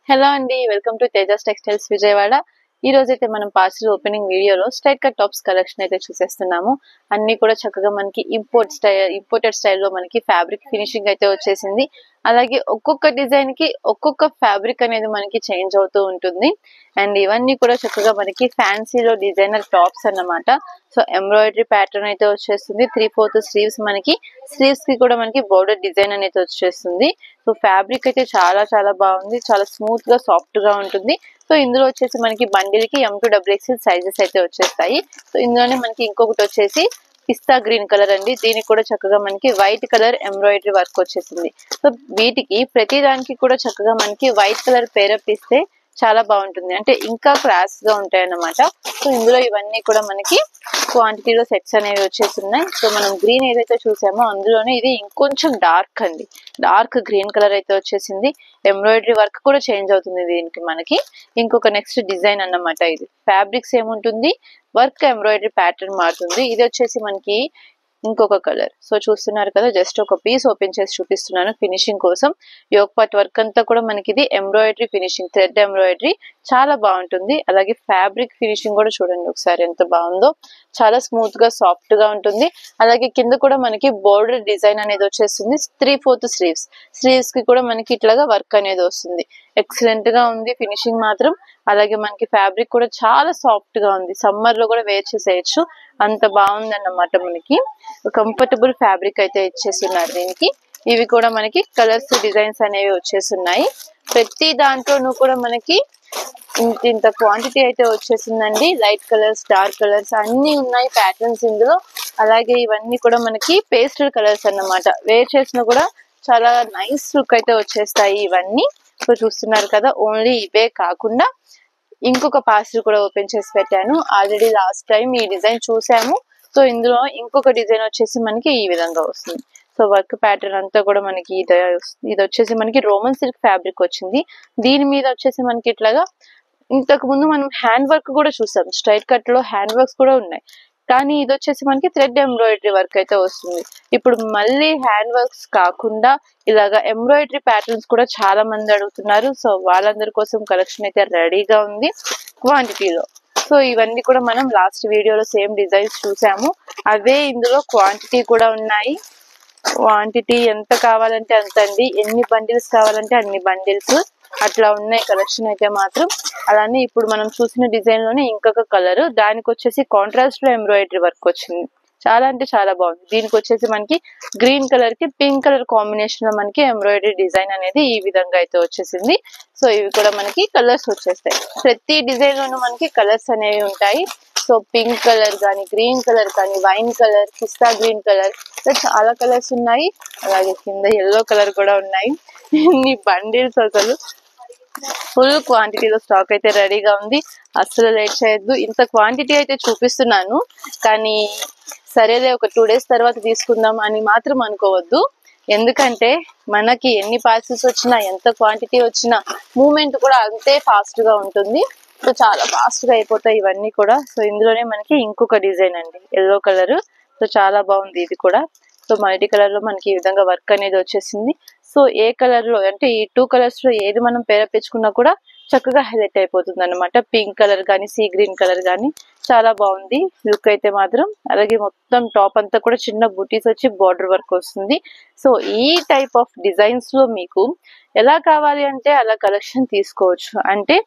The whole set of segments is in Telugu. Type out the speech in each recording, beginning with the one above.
హలో అండి, welcome to Tejas textiles Vijayawada. ఈ రోజు అయితే మనం పార్సల్ ఓపెనింగ్ వీడియోలో స్ట్రైట్ కట్ టాప్స్ కలెక్షన్ అయితే చూసేస్తున్నాము. అన్ని కూడా చక్కగా మనకి ఇంపోర్టెడ్ స్టైల్లో మనకి ఫ్యాబ్రిక్ ఫినిషింగ్ అయితే వచ్చేసింది. అలాగే ఒక్కొక్క డిజైన్ కి ఒక్కొక్క ఫ్యాబ్రిక్ అనేది మనకి చేంజ్ అవుతూ ఉంటుంది. అండ్ ఇవన్నీ కూడా చక్కగా మనకి ఫ్యాన్సీలో డిజైనర్ టాప్స్ అన్నమాట. సో ఎంబ్రాయిడరీ ప్యాటర్న్ అయితే వచ్చేస్తుంది. 3/4 స్లీవ్స్ మనకి స్లీవ్స్ కి కూడా మనకి బోర్డర్ డిజైన్ అనేది వచ్చేస్తుంది. సో ఫ్యాబ్రిక్ అయితే చాలా చాలా బాగుంది, చాలా స్మూత్ గా సాఫ్ట్ గా ఉంటుంది. సో ఇందులో వచ్చేసి మనకి బండిల్ కి M2XXL సైజెస్ అయితే వచ్చేస్తాయి. సో ఇందులోనే మనకి ఇంకొకటి వచ్చేసి పిస్తా గ్రీన్ కలర్ అండి. దీనికి కూడా చక్కగా మనకి వైట్ కలర్ ఎంబ్రాయిడరీ వర్క్ వచ్చేసింది. సో వీటికి ప్రతి దానికి కూడా చక్కగా మనకి వైట్ కలర్ పేరప్ ఇస్తే చాలా బాగుంటుంది, అంటే ఇంకా క్లాస్ గా ఉంటాయి అన్నమాట. సో ఇందులో ఇవన్నీ కూడా మనకి క్వాంటిటీలో సెట్స్ అనేవి వచ్చేస్తున్నాయి. సో మనం గ్రీన్ ఏదైతే చూసామో అందులోనే ఇది ఇంకొంచెం డార్క్ అండి, డార్క్ గ్రీన్ కలర్ అయితే వచ్చేసింది. ఎంబ్రాయిడరీ వర్క్ కూడా చేంజ్ అవుతుంది దీనికి మనకి. ఇంకొక నెక్స్ట్ డిజైన్ అన్నమాట. ఇది ఫ్యాబ్రిక్స్ ఏముంటుంది, వర్క్ ఎంబ్రాయిడరీ ప్యాటర్న్ మారుతుంది. ఇది వచ్చేసి మనకి ఇంకొక కలర్. సో చూస్తున్నారు కదా, జస్ట్ ఒక పీస్ ఓపెన్ చేసి చూపిస్తున్నాను ఫినిషింగ్ కోసం. యోక్ పార్ట్ వర్క్ అంతా కూడా మనకి ఇది ఎంబ్రాయిడరీ ఫినిషింగ్, థ్రెడ్ ఎంబ్రాయిడరీ చాలా బాగుంటుంది. అలాగే ఫ్యాబ్రిక్ ఫినిషింగ్ కూడా చూడండి ఒకసారి ఎంత బాగుందో, చాలా స్మూత్ గా సాఫ్ట్ గా ఉంటుంది. అలాగే కింద కూడా మనకి బోర్డర్ డిజైన్ అనేది వచ్చేస్తుంది. 3/4 స్లీవ్స్ కి కూడా మనకి ఇట్లాగా వర్క్ అనేది వస్తుంది. ఎక్సలెంట్ గా ఉంది ఫినిషింగ్ మాత్రం. అలాగే మనకి ఫ్యాబ్రిక్ కూడా చాలా సాఫ్ట్ గా ఉంది, సమ్మర్ లో కూడా వేర్ చేసేయచ్చు, అంత బాగుంది అన్నమాట. మనకి కంఫర్టబుల్ ఫ్యాబ్రిక్ అయితే ఇచ్చేస్తున్నారు దీనికి. ఇవి కూడా మనకి కలర్స్ డిజైన్స్ అనేవి వచ్చేస్తున్నాయి. ప్రతి దాంట్లోనూ కూడా మనకి ఇంత క్వాంటిటీ అయితే వచ్చేసిందండి. లైట్ కలర్స్, డార్క్ కలర్స్ అన్ని ఉన్నాయి ప్యాటర్న్స్ ఇందులో. అలాగే ఇవన్నీ కూడా మనకి పేస్టల్ కలర్స్ అన్నమాట. వేర్ చేసిన కూడా చాలా నైస్ లుక్ అయితే వచ్చేస్తాయి ఇవన్నీ. సో చూస్తున్నారు కదా, ఓన్లీ ఇవే కాకుండా ఇంకొక పార్సల్ కూడా ఓపెన్ చేసి పెట్టాను. ఆల్రెడీ లాస్ట్ టైం ఈ డిజైన్ చూసాము. సో ఇందులో ఇంకొక డిజైన్ వచ్చేసి మనకి ఈ విధంగా వస్తుంది. సో వర్క్ ప్యాటర్న్ అంతా కూడా మనకి ఇది వచ్చేసి మనకి రోమన్ సిల్క్ ఫ్యాబ్రిక్ వచ్చింది. దీని మీద వచ్చేసి మనకి ఇట్లాగా ఇంతకు ముందు మనం హ్యాండ్ వర్క్ కూడా చూసాం, స్ట్రైట్ కట్ లో హ్యాండ్ వర్క్స్ కూడా ఉన్నాయి. కానీ ఇది వచ్చేసి మనకి థ్రెడ్ ఎంబ్రాయిడరీ వర్క్ అయితే వస్తుంది. ఇప్పుడు మళ్ళీ హ్యాండ్ వర్క్స్ కాకుండా ఇలాగా ఎంబ్రాయిడరీ ప్యాటర్న్స్ కూడా చాలా మంది అడుగుతున్నారు. సో వాళ్ళందరి కోసం కలెక్షన్ అయితే రెడీగా ఉంది క్వాంటిటీలో. సో ఇవన్నీ కూడా మనం లాస్ట్ వీడియోలో సేమ్ డిజైన్స్ చూసాము, అవే ఇందులో క్వాంటిటీ కూడా ఉన్నాయి. క్వాంటిటీ ఎంత కావాలంటే అంత అండి, ఎన్ని బండిల్స్ కావాలంటే అన్ని బండిల్స్ అట్లా ఉన్నాయి కలెక్షన్ అయితే మాత్రం. అలానే ఇప్పుడు మనం చూసిన డిజైన్ లోనే ఇంకొక కలర్, దానికి వచ్చేసి కాంట్రాస్ట్ లో ఎంబ్రాయిడరీ వర్క్ వచ్చింది. చాలా అంటే చాలా బాగుంది. దీనికి వచ్చేసి మనకి గ్రీన్ కలర్ కి పింక్ కలర్ కాంబినేషన్ లో మనకి ఎంబ్రాయిడరీ డిజైన్ అనేది ఈ విధంగా అయితే వచ్చేసింది. సో ఇవి కూడా మనకి కలర్స్ వచ్చేస్తాయి. ప్రతి డిజైన్ లోనూ మనకి కలర్స్ అనేవి ఉంటాయి. సో పింక్ కలర్ కానీ, గ్రీన్ కలర్ కానీ, వైన్ కలర్, పిస్తా గ్రీన్ కలర్, చాలా కలర్స్ ఉన్నాయి. అలాగే కింద ఎల్లో కలర్ కూడా ఉన్నాయి. ఇన్ని బండిల్స్ అసలు ఫుల్ క్వాంటిటీలో స్టాక్ అయితే రెడీగా ఉంది. అస్సలు లేట్ చేయొద్దు. ఇంత క్వాంటిటీ అయితే చూపిస్తున్నాను కానీ సరేలే ఒక 2 days తర్వాత తీసుకుందాం అని మాత్రం అనుకోవద్దు. ఎందుకంటే మనకి ఎన్ని పార్సల్స్ వచ్చినా, ఎంత క్వాంటిటీ వచ్చినా మూవ్మెంట్ కూడా అంతే ఫాస్ట్ గా ఉంటుంది. సో చాలా ఫాస్ట్ గా అయిపోతాయి ఇవన్నీ కూడా. సో ఇందులోనే మనకి ఇంకొక డిజైన్ అండి, ఎల్లో కలర్. సో చాలా బాగుంది ఇది కూడా. సో మల్టీ కలర్ లో మనకి ఈ విధంగా వర్క్ అనేది వచ్చేసింది. సో ఏ కలర్ లో అంటే ఈ 2 కలర్స్ లో ఏది మనం పేరపించుకున్నా కూడా చక్కగా హైలైట్ అయిపోతుంది అనమాట. పింక్ కలర్ కానీ, సీ గ్రీన్ కలర్ కానీ చాలా బాగుంది లుక్ అయితే మాత్రం. అలాగే మొత్తం టాప్ అంతా కూడా చిన్న బూటీస్ వచ్చి బార్డర్ వర్క్ వస్తుంది. సో ఈ టైప్ ఆఫ్ డిజైన్స్ లో మీకు ఎలా కావాలి అంటే అలా కలెక్షన్ తీసుకోవచ్చు. అంటే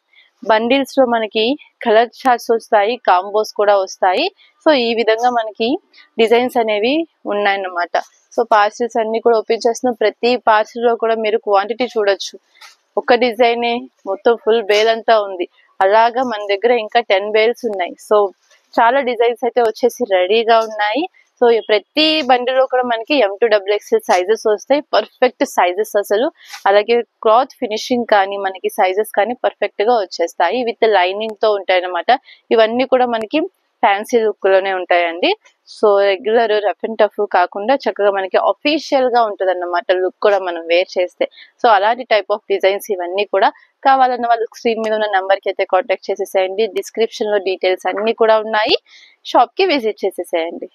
బండిల్స్ లో మనకి కలర్ చార్ట్స్ వస్తాయి, కాంబోస్ కూడా వస్తాయి. సో ఈ విధంగా మనకి డిజైన్స్ అనేవి ఉన్నాయన్నమాట. సో పార్సిల్స్ అన్ని కూడా ఓపెన్ చేసిన ప్రతి పార్సిల్ లో కూడా మీరు క్వాంటిటీ చూడొచ్చు. ఒక డిజైనే మొత్తం ఫుల్ బేల్ అంతా ఉంది. అలాగా మన దగ్గర ఇంకా 10 బేల్స్ ఉన్నాయి. సో చాలా డిజైన్స్ అయితే వచ్చేసి రెడీగా ఉన్నాయి. సో ప్రతి బండిలో కూడా మనకి M2XXL సైజెస్ వస్తాయి, పర్ఫెక్ట్ సైజెస్ అసలు. అలాగే క్లాత్ ఫినిషింగ్ కానీ మనకి సైజెస్ కానీ పర్ఫెక్ట్ గా వచ్చేస్తాయి, విత్ లైనింగ్ తో ఉంటాయి అన్నమాట. ఇవన్నీ కూడా మనకి ఫ్యాన్సీ లుక్ లోనే ఉంటాయండి. So regular rough and tough కాకుండా చక్కగా మనకి అఫీషియల్ గా ఉంటది అన్నమాట లుక్ కూడా మనం వేర్ చేస్తే. సో అలాంటి టైప్ ఆఫ్ డిజైన్స్ ఇవన్నీ కూడా. కావాలన్న వాళ్ళు స్క్రీన్ మీద ఉన్న నంబర్ కి అయితే కాంటాక్ట్ చేసేసేయండి. డిస్క్రిప్షన్ లో డీటెయిల్స్ అన్ని కూడా ఉన్నాయి. షాప్ కి విజిట్ చేసేసేయండి.